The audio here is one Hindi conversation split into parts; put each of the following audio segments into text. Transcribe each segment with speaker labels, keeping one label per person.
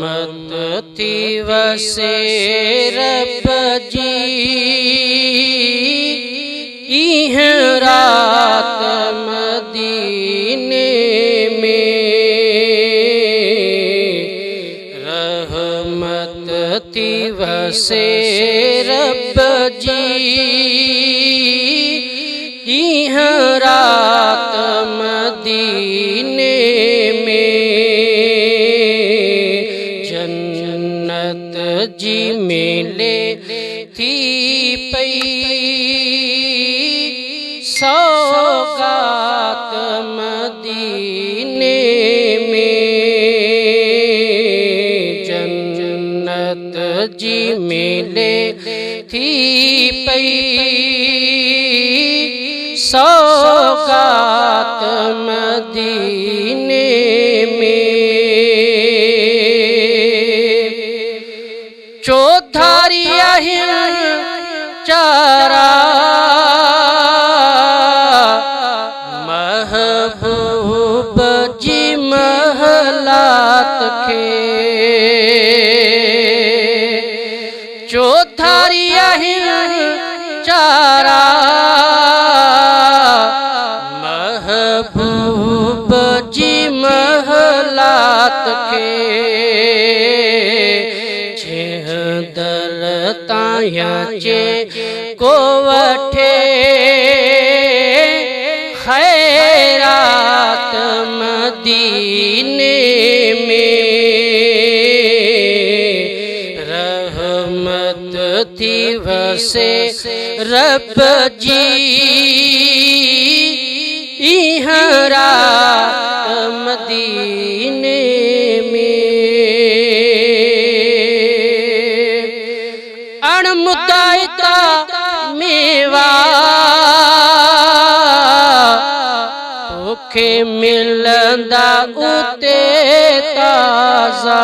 Speaker 1: रहमत थी वसे रब जी इह रात मदीने में। रहमत थी वसे रब जी इह रात मदीने में। जन्नत जी मिले थी पई सौगात मदीने में। जन्नत जी मिले थी पई सौगात मदीने में। चौधारी चारा महबूब जी महलात खे। चौधारी चारा महबूब जी महलात खे। छह दर ताया चे को वठे खैरात मदीने में। रहमत थी वसे रब जी इह रात मदीने में। अणमुदायता मेवा तोखे मिलंदा उते ताज़ा।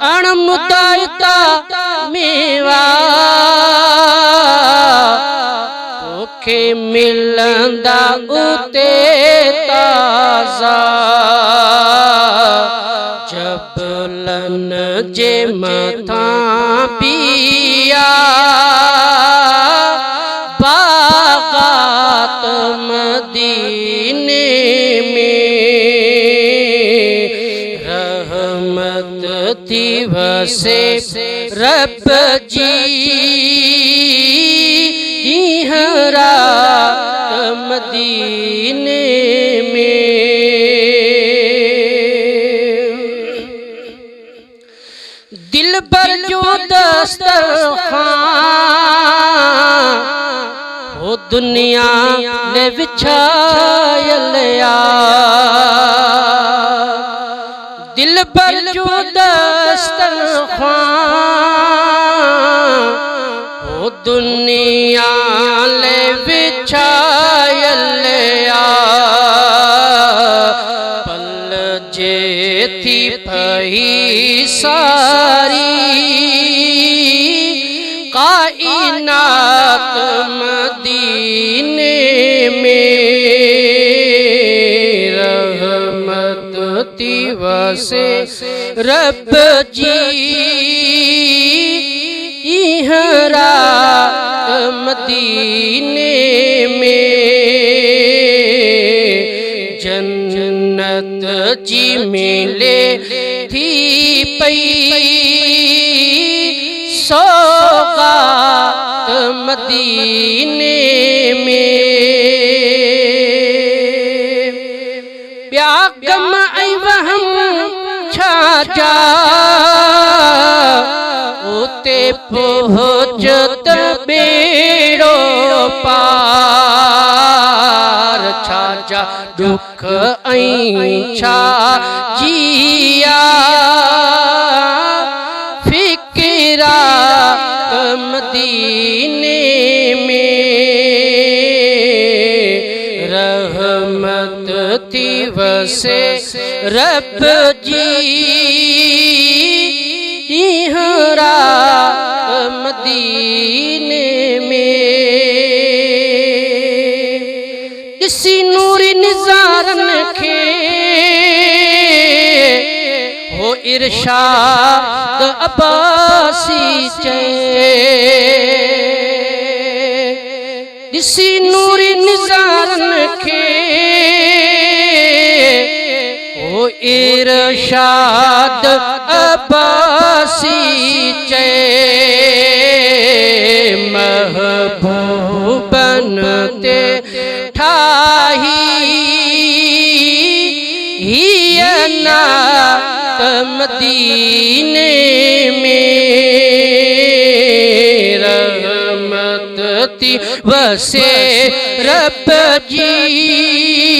Speaker 1: अणमुदायता मेवा तोखे मिलंदा उते ताज़ा। जबलन जे मथा पिया बागात मदीने में। रहमत थी वसे रब जी इह रात मदीने में। दिल पर जो दस्तरखान वो दुनिया ने बिछाया। दिल पर जो दस्तरखान वो दुनिया ने बिछाया। पल जे थी पही सारी कायनात मदीने में। रहमत थी वसे रब जी इह रात मदीने में। जन्नत जी मिले थी पई सौगात मदीने में। प्यागम ऐ वहम छाजा उते पहुँचत बेड़ो पार। छाजा दुख ऐ छा जिया फिक्रा मदीने में। रहमत थी वसे रब जी इह रात मदीने में। इसी नूरी निज़ारन खे इरशाद अब्बासी चे दिसी नूरी निज़ारन खे ओ इरशाद अब्बासी चे महबूबन ते ठाही हिया नात मदीने में रहमत थी वसे रब जी